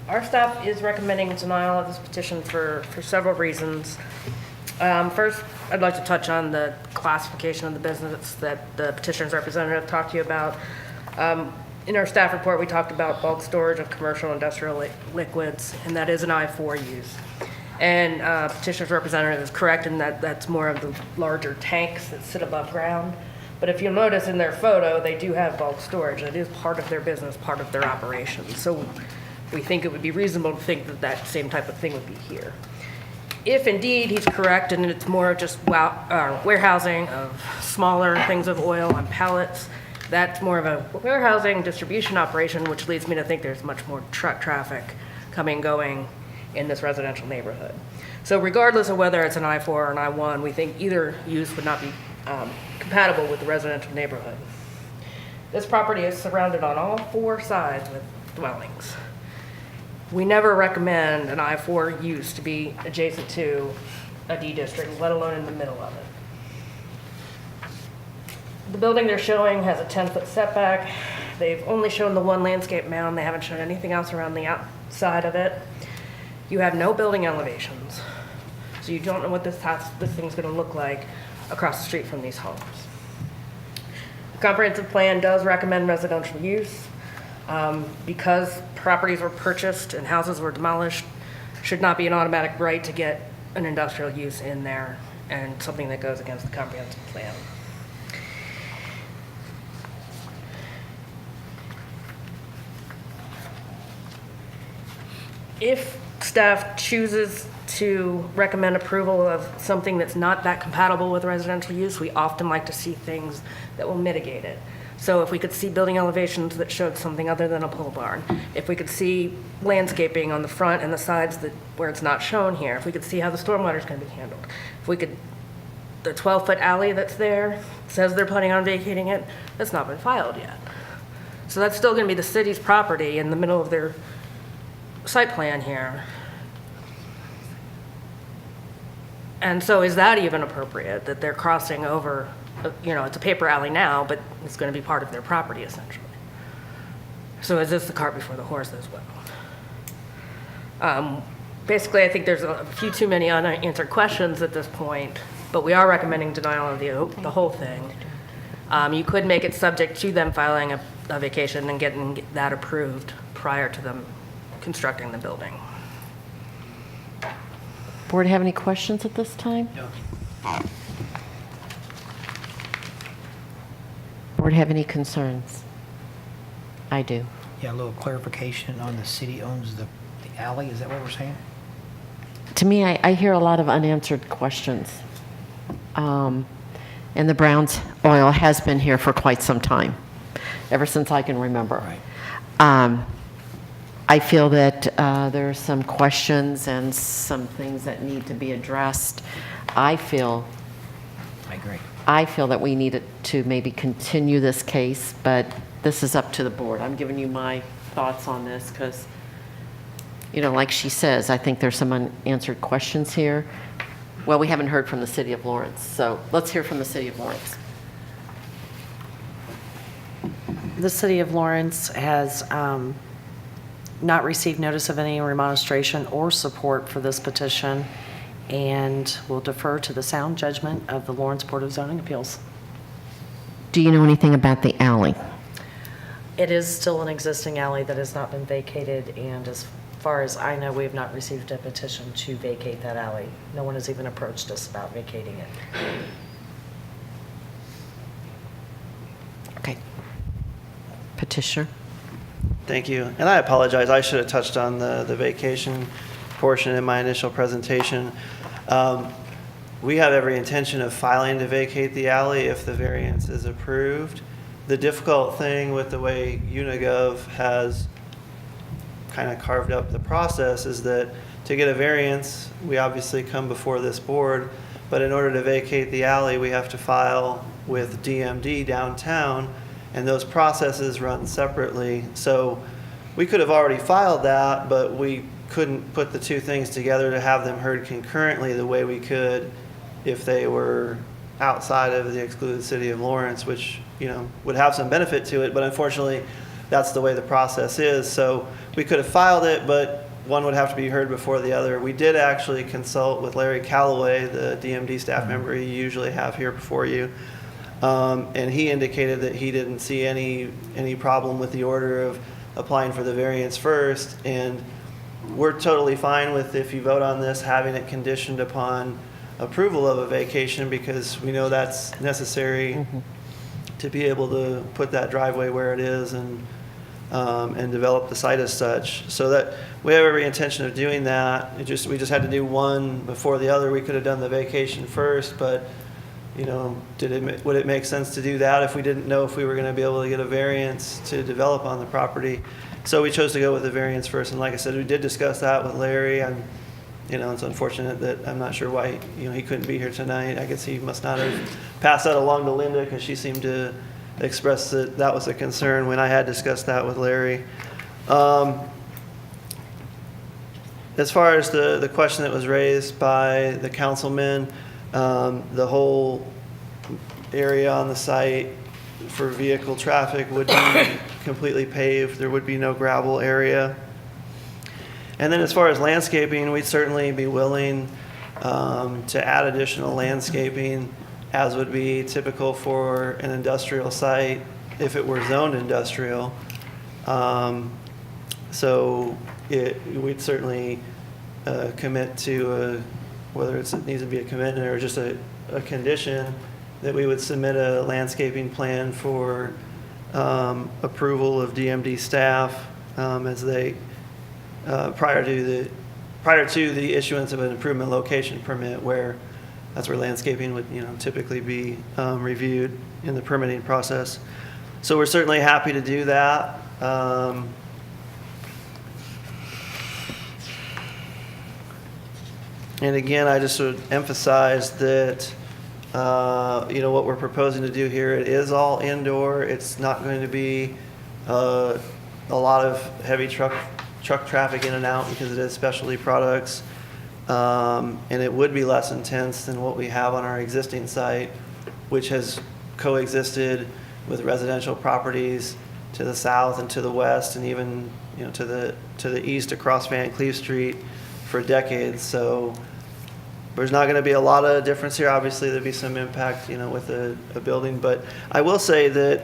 Our staff is recommending denial of this petition for several reasons. First, I'd like to touch on the classification of the business that the petitioner's representative talked to you about. In our staff report, we talked about bulk storage of commercial industrial liquids, and that is an I-4 use. And petitioner's representative is correct in that that's more of the larger tanks that sit above ground. But if you'll notice in their photo, they do have bulk storage. It is part of their business, part of their operation. So we think it would be reasonable to think that that same type of thing would be here. if indeed he's correct and it's more of just warehousing of smaller things of oil on pallets, that's more of a warehousing distribution operation, which leads me to think there's much more truck traffic coming and going in this residential neighborhood. So regardless of whether it's an I-4 or an I-1, we think either use would not be compatible with the residential neighborhood. This property is surrounded on all four sides with dwellings. We never recommend an I-4 use to be adjacent to a D district, let alone in the middle of it. The building they're showing has a 10-foot setback. They've only shown the one landscape mound. They haven't shown anything else around the outside of it. You have no building elevations, so you don't know what this thing's going to look like across the street from these homes. The comprehensive plan does recommend residential use. Because properties were purchased and houses were demolished, should not be an automatic right to get an industrial use in there, and something that goes against the comprehensive plan. If staff chooses to recommend approval of something that's not that compatible with residential use, we often like to see things that will mitigate it. So if we could see building elevations that showed something other than a pole barn, if we could see landscaping on the front and the sides where it's not shown here, if we could see how the stormwater is going to be handled, if we could, the 12-foot alley that's there says they're planning on vacating it, that's not been filed yet. So that's still going to be the city's property in the middle of their site plan here. And so is that even appropriate, that they're crossing over, it's a paper alley now, but it's going to be part of their property essentially. So is this the cart before the horse as well? Basically, I think there's a few too many unanswered questions at this point, but we are recommending denial of the whole thing. You could make it subject to them filing a vacation and getting that approved prior to them constructing the building. Board have any questions at this time? No. Board have any concerns? I do. Yeah, a little clarification on the city owns the alley, is that what we're saying? To me, I hear a lot of unanswered questions. And the Brown's oil has been here for quite some time, ever since I can remember. Right. I feel that there are some questions and some things that need to be addressed. I agree. I feel that we need to maybe continue this case, but this is up to the board. I'm giving you my thoughts on this because, like she says, I think there's some unanswered questions here. Well, we haven't heard from the City of Lawrence, so let's hear from the City of Lawrence. The City of Lawrence has not received notice of any remonstration or support for this petition, and will defer to the sound judgment of the Lawrence Board of Zoning Appeals. Do you know anything about the alley? It is still an existing alley that has not been vacated, and as far as I know, we have not received a petition to vacate that alley. No one has even approached us about vacating it. Okay. Petitioner? Thank you. And I apologize, I should have touched on the vacation portion in my initial presentation. We have every intention of filing to vacate the alley if the variance is approved. The difficult thing with the way Unigov has kind of carved up the process is that to get a variance, we obviously come before this board, but in order to vacate the alley, we have to file with DMD downtown, and those processes run separately. So we could have already filed that, but we couldn't put the two things together to have them heard concurrently the way we could if they were outside of the excluded city of Lawrence, which, would have some benefit to it, but unfortunately, that's the way the process is. So we could have filed it, but one would have to be heard before the other. We did actually consult with Larry Calloway, the DMD staff member you usually have here before you. And he indicated that he didn't see any problem with the order of applying for the variance first. And we're totally fine with, if you vote on this, having it conditioned upon approval of a vacation, because we know that's necessary to be able to put that driveway where it is and and develop the site as such. So that we have every intention of doing that. We just had to do one before the other. We could have done the vacation first, but would it make sense to do that if we didn't know if we were going to be able to get a variance to develop on the property? So we chose to go with the variance first. And like I said, we did discuss that with Larry. It's unfortunate that I'm not sure why, he couldn't be here tonight. I guess he must not have passed that along to Linda because she seemed to express that that was a concern when I had discussed that with Larry. As far as the question that was raised by the councilman, the whole area on the site for vehicle traffic would be completely paved. There would be no gravel area. And then as far as landscaping, we'd certainly be willing to add additional landscaping, as would be typical for an industrial site if it were zoned industrial. So we'd certainly commit to, whether it needs to be a commitment or just a condition, that we would submit a landscaping plan for approval of DMD staff as they prior to the issuance of an improvement location permit, where that's where landscaping would typically be reviewed in the permitting process. So we're certainly happy to do that. And again, I just would emphasize that what we're proposing to do here, it is all indoor. It's not going to be a lot of heavy truck traffic in and out because it is specialty products. And it would be less intense than what we have on our existing site, which has coexisted with residential properties to the south and to the west, and even to the east across Van Cleve Street for decades. So there's not going to be a lot of difference here. Obviously, there'd be some impact, with a building. But I will say that,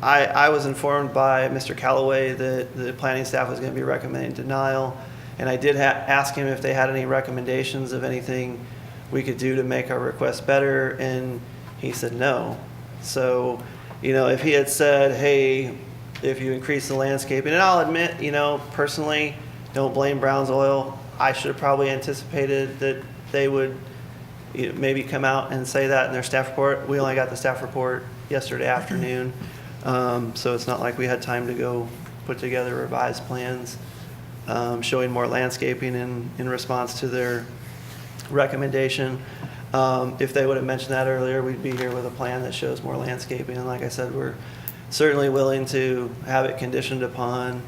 I was informed by Mr. Callaway that the planning staff was going to be recommending denial. And I did ask him if they had any recommendations of anything we could do to make our request better. And he said no. So, if he had said, hey, if you increase the landscaping, and I'll admit, personally, don't blame Brown's Oil. I should have probably anticipated that they would maybe come out and say that in their staff report. We only got the staff report yesterday afternoon, so it's not like we had time to go put together revised plans showing more landscaping in response to their recommendation. If they would have mentioned that earlier, we'd be here with a plan that shows more landscaping. And like I said, we're certainly willing to have it conditioned upon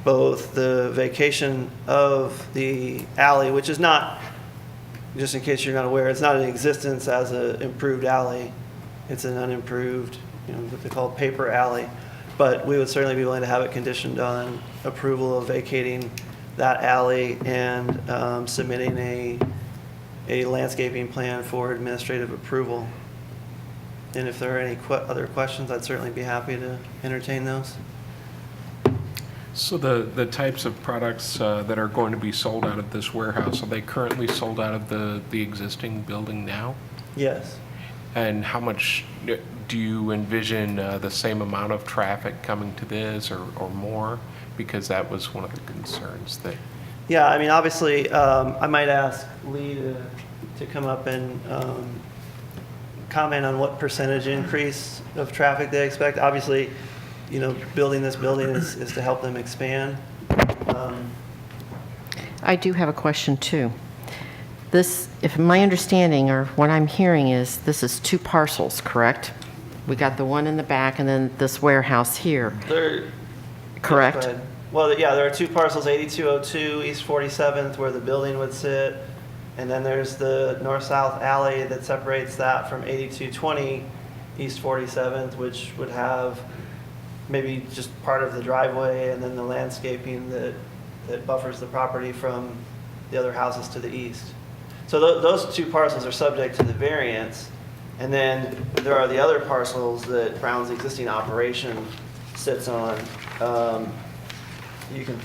both the vacation of the alley, which is not, just in case you're not aware, it's not in existence as an improved alley. It's an unimproved, what they call paper alley. But we would certainly be willing to have it conditioned on approval of vacating that alley and submitting a landscaping plan for administrative approval. And if there are any other questions, I'd certainly be happy to entertain those. So the types of products that are going to be sold out of this warehouse, are they currently sold out of the existing building now? Yes. And how much do you envision the same amount of traffic coming to this or more? Because that was one of the concerns that... Yeah, I mean, obviously, I might ask Lee to come up and comment on what percentage increase of traffic they expect. Obviously, building this building is to help them expand. I do have a question too. This, if my understanding or what I'm hearing is this is two parcels, correct? We got the one in the back and then this warehouse here. Correct? Go ahead. Well, yeah, there are two parcels, 8202 East 47th, where the building would sit. And then there's the north-south alley that separates that from 8220 East 47th, which would have maybe just part of the driveway and then the landscaping that buffers the property from the other houses to the east. So those two parcels are subject to the variance. And then there are the other parcels that Brown's existing operation sits on. You can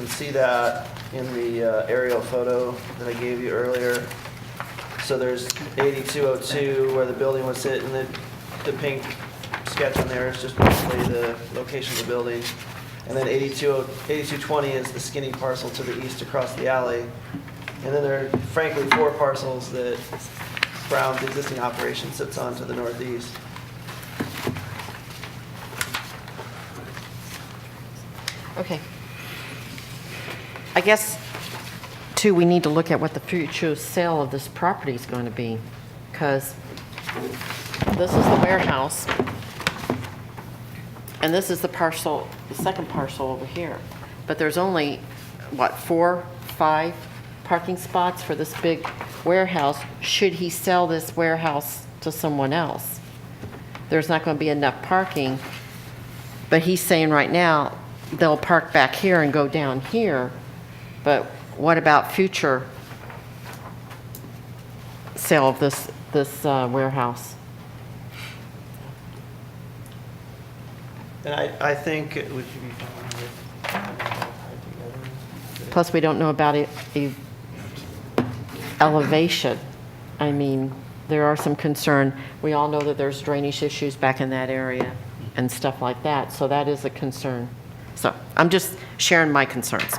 see that in the aerial photo that I gave you earlier. So there's 8202 where the building would sit, and then the pink sketch on there is just basically the location of the building. And then 8220 is the skinny parcel to the east across the alley. And then there are frankly 4 parcels that Brown's existing operation sits on to the northeast. Okay. I guess, too, we need to look at what the future sale of this property is going to be, because this is the warehouse, and this is the parcel, the second parcel over here. But there's only, what, 4, 5 parking spots for this big warehouse. Should he sell this warehouse to someone else? There's not going to be enough parking, but he's saying right now, they'll park back here and go down here, but what about future sale of this warehouse? And I think, would you be fine with? Plus, we don't know about elevation. I mean, there are some concern. We all know that there's drainage issues back in that area and stuff like that, so that is a concern. So I'm just sharing my concerns.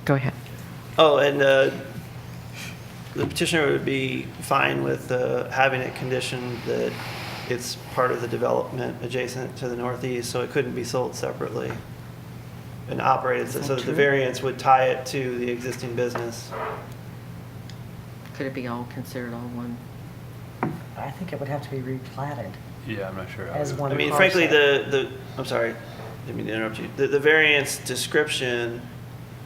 Go ahead. Oh, and the petitioner would be fine with having it conditioned that it's part of the development adjacent to the northeast, so it couldn't be sold separately and operated, so that the variance would tie it to the existing business. Could it be all considered all one? I think it would have to be replatted Yeah, I'm not sure. how as it- one I mean, parcel. frankly, I'm sorry, didn't mean to interrupt you. The variance description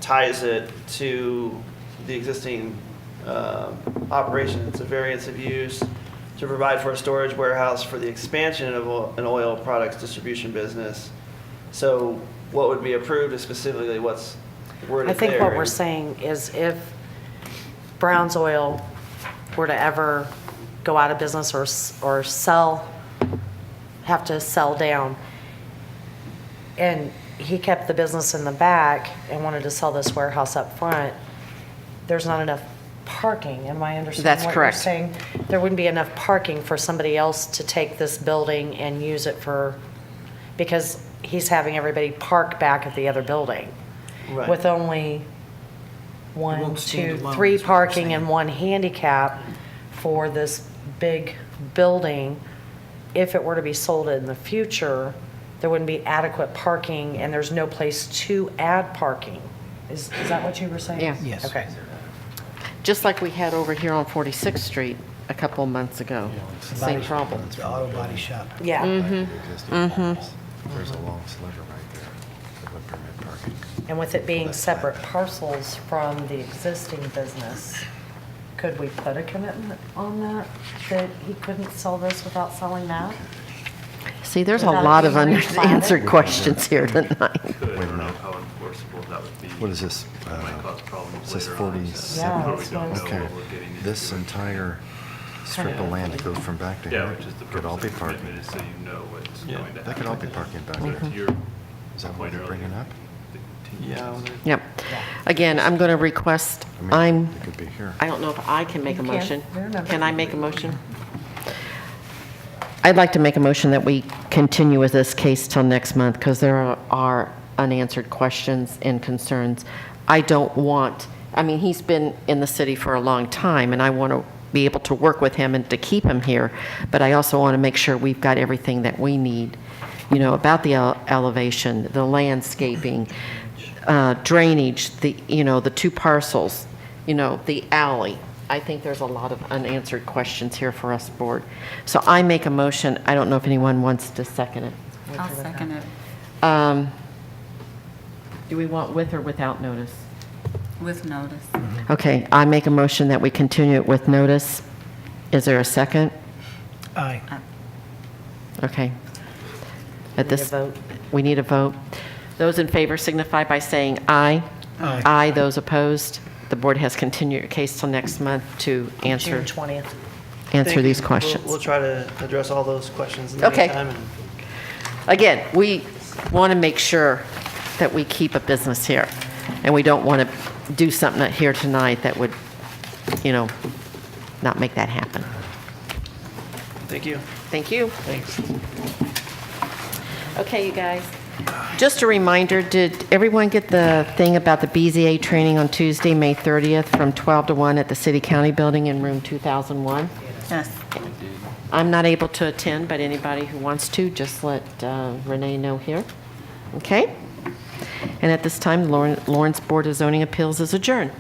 ties it to the existing operation. It's a variance of use to provide for a storage warehouse for the expansion of an oil products distribution business. So what would be approved is specifically what's worded I think there. what we're saying is if Brown's Oil were to ever go out of business or have to sell down, and he kept the business in the back and wanted to sell this warehouse up front, there's not enough parking. Am I understanding That's what correct. you're saying? There wouldn't be enough parking for somebody else to take this building and use it because he's having everybody park back at the other building. Right. With only one, won't stand 2, alone, 3 is what you're parking saying. and 1 handicap for this big building. If it were to be sold in the future, there wouldn't be adequate parking and there's no place to add parking. Is that what you were saying? Yeah. Yes. Okay. Just like we had over here on 46th Street a couple of months ago. Same problem. The auto body shop. Yeah. There's a long sliver right there of a permit parking. And with it being separate parcels from the existing business, could we put a commitment on that he couldn't sell this without selling that? See, there's a Without lot of being replatted? unanswered questions here tonight. Could, I don't know how enforceable that would be. What is this? It might cause problems Is this later on. 47? Yeah, Probably that's don't what I know Okay, what we're getting into. this entire strip of land that goes from back to Yeah, here which is the could all purpose be of parking. commitment, is so you know what's Yeah. going to happen. That could all be parking back So there. to your Is that what point you're bringing earlier, up? the Yeah. continuance. Yep. Again, I'm going to request, I mean, it could be here. I don't know if I can make a You can. motion. You're a member. Can I make a motion? I'd like to make a motion that we continue with this case till next month because there are unanswered questions and concerns. I don't want, I mean, he's been in the city for a long time and I want to be able to work with him and to keep him here, but I also want to make sure we've got everything that we need, you know, about the elevation, the landscaping, drainage, the 2 parcels, the alley. I think there's a lot of unanswered questions here for us, board. So I make a motion. I don't know if anyone wants to second it. I'll second it Do we want with or without notice? with notice. Okay, I make a motion that we continue it with notice. Is there a second? Aye. Okay. We need a vote. We need a vote. Those in favor signify by saying aye. Aye. Aye. Those opposed? The board has continued your case till next month to answer June 20th. Thank these you. questions. We'll try to address all those questions in the Okay. meantime. and- Again, we want to make sure that we keep a business here, and we don't want to do something here tonight that would, not make that happen. Thank you. Thank you. Thanks. Okay, you guys. Just a reminder, did everyone get the thing about the BZA training on Tuesday, May 30th from 12 to 1 at the City County Building in room 2001? Yes. I'm not able to attend, but anybody who wants to, just let Renee know here. Okay? And at this time, Lawrence Board of Zoning Appeals is adjourned.